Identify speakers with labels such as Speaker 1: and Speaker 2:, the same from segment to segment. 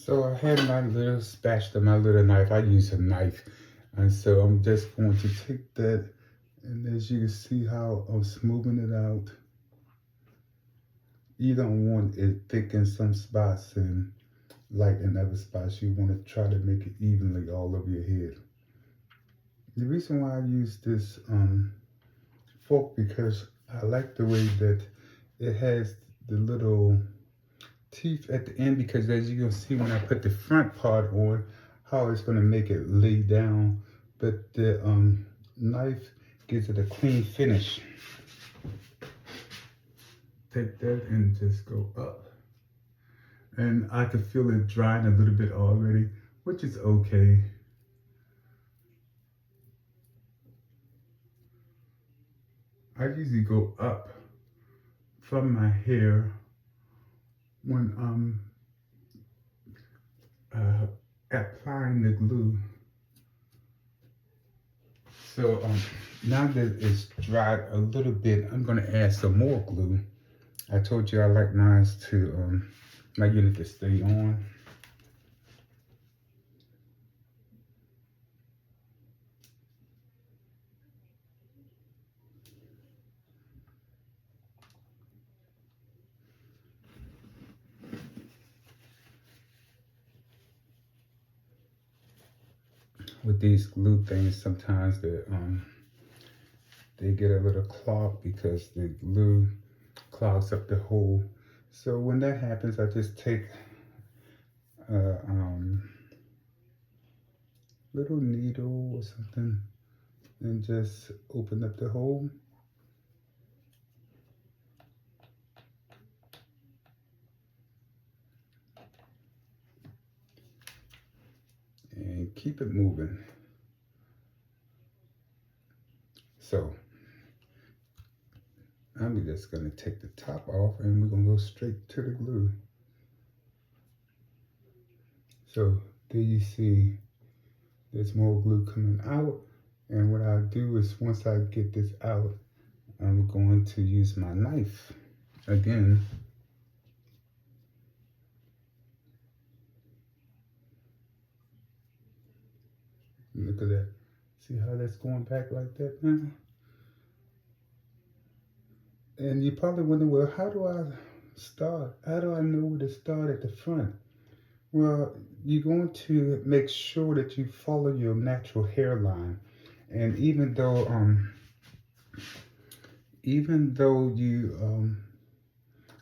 Speaker 1: So I had my little spatula, my little knife. I use a knife. And so I'm just going to take that, and as you can see how I'm smoothing it out. You don't want it thick in some spots and light in other spots. You want to try to make it evenly all over your head. The reason why I use this fork, because I like the way that it has the little teeth at the end, because as you can see when I put the front part on, how it's going to make it lay down, but the knife gives it a clean finish. Take that and just go up, and I can feel it drying a little bit already, which is okay. I usually go up from my hair when I'm applying the glue. So now that it's dried a little bit, I'm gonna add some more glue. I told you I like mine to, my unit to stay on. With these glue things, sometimes they get a little clogged because the glue clogs up the hole. So when that happens, I just take a little needle or something and just open up the hole. And keep it moving. So I'm just gonna take the top off and we're gonna go straight to the glue. So there you see there's more glue coming out. And what I'll do is once I get this out, I'm going to use my knife again. Look at that. See how that's going back like that now? And you probably wonder, well, how do I start? How do I know where to start at the front? Well, you're going to make sure that you follow your natural hairline. And even though you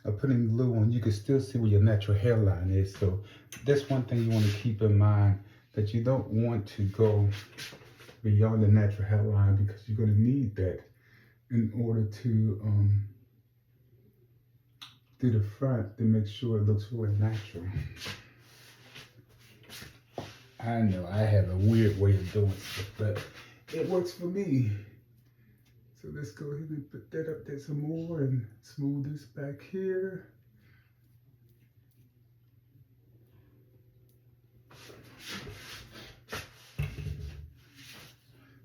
Speaker 1: are putting glue on, you can still see where your natural hairline is. So that's one thing you want to keep in mind, that you don't want to go beyond the natural hairline, because you're going to need that in order to do the front to make sure it looks really natural. I know I have a weird way of doing stuff, but it works for me. So let's go ahead and put that up there some more and smooth this back here.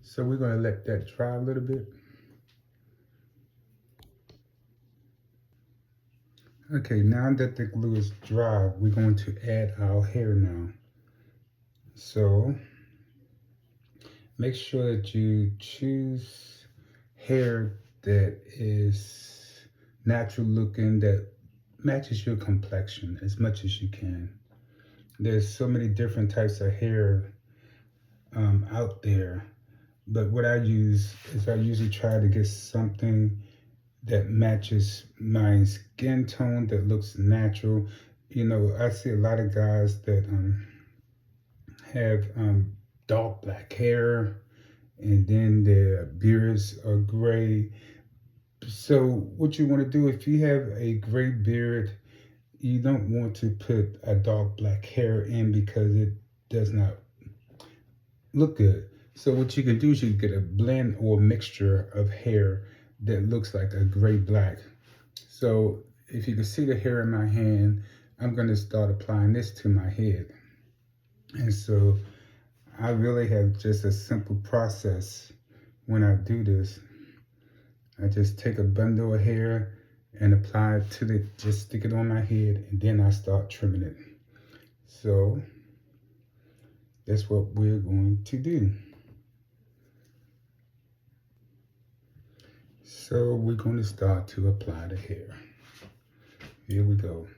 Speaker 1: So we're gonna let that dry a little bit. Okay, now that the glue is dry, we're going to add our hair now. So make sure that you choose hair that is natural looking, that matches your complexion as much as you can. There's so many different types of hair out there, but what I use is I usually try to get something that matches my skin tone, that looks natural. You know, I see a lot of guys that have dark black hair, and then their beards are gray. So what you want to do, if you have a gray beard, you don't want to put a dark black hair in, because it does not look good. So what you can do is you can get a blend or mixture of hair that looks like a gray black. So if you can see the hair in my hand, I'm going to start applying this to my head. And so I really have just a simple process when I do this. I just take a bundle of hair and apply it to just stick it on my head, and then I start trimming it. So that's what we're going to do. So we're going to start to apply the hair. Here we go.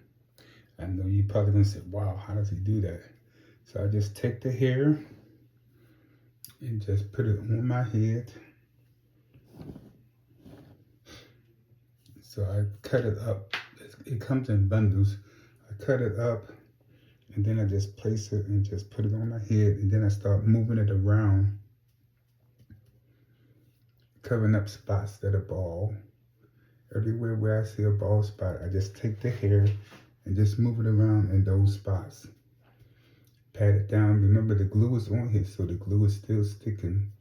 Speaker 1: I know you probably gonna say, wow, how does he do that? So I just take the hair and just put it on my head. So I cut it up. It comes in bundles. I cut it up and then I just place it and just put it on my head, and then I start moving it around, covering up spots that are bald. Everywhere where I see a bald spot, I just take the hair and just move it around in those spots. Pat it down. Remember, the glue is on here, so the glue is still sticking.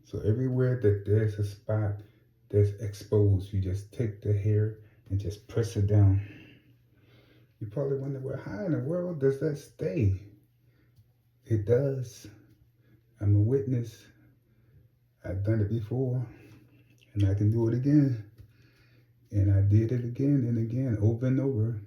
Speaker 1: So everywhere that there's a spot that's exposed, you just take the hair and just press it down. You probably wonder, well, how in the world does that stay? It does. I'm a witness. I've done it before, and I can do it again. And I did it again and again, over and over.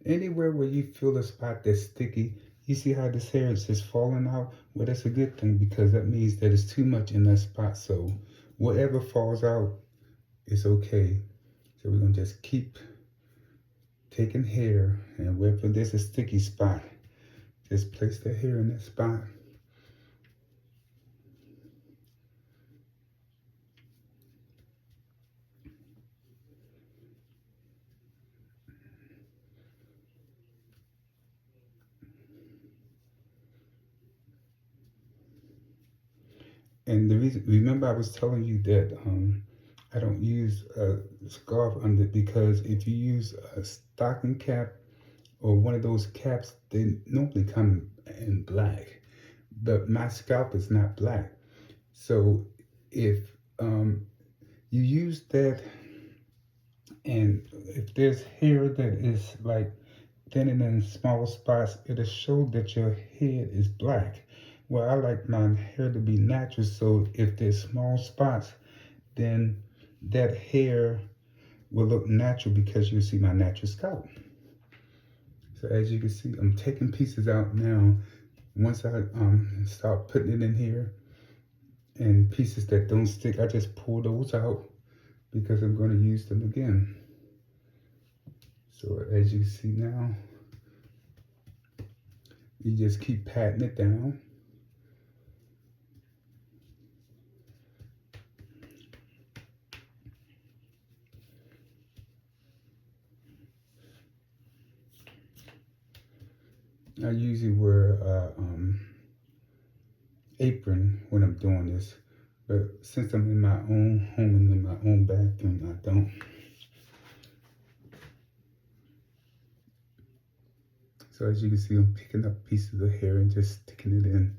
Speaker 1: Anywhere where you feel a spot that's sticky, you see how this hair is just falling out? Well, that's a good thing, because that means that it's too much in that spot. So whatever falls out is okay. So we're gonna just keep taking hair, and wherever there's a sticky spot, just place the hair in that spot. And the reason, remember I was telling you that I don't use a scarf under it, because if you use a stocking cap or one of those caps, they normally come in black. But my scalp is not black. So if you use that, and if there's hair that is like thinning in small spots, it'll show that your head is black. Well, I like my hair to be natural, so if there's small spots, then that hair will look natural, because you'll see my natural scalp. So as you can see, I'm taking pieces out now. Once I start putting it in here, and pieces that don't stick, I just pull those out, because I'm going to use them again. So as you see now, you just keep patting it down. I usually wear an apron when I'm doing this, but since I'm in my own home and in my own bathroom, I don't. So as you can see, I'm picking up pieces of hair and just sticking it in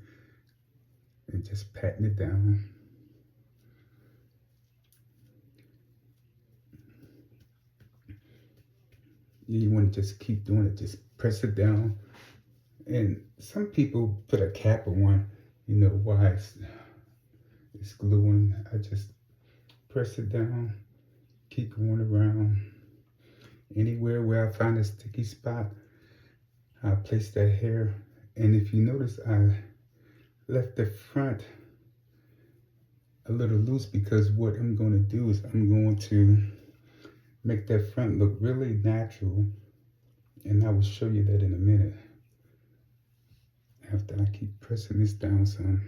Speaker 1: and just patting it down. You want to just keep doing it, just press it down. And some people put a cap on, you know, why it's gluing. I just press it down, keep going around. Anywhere where I find a sticky spot, I place that hair. And if you notice, I left the front a little loose, because what I'm going to do is I'm going to make that front look really natural, and I will show you that in a minute after I keep pressing this down some.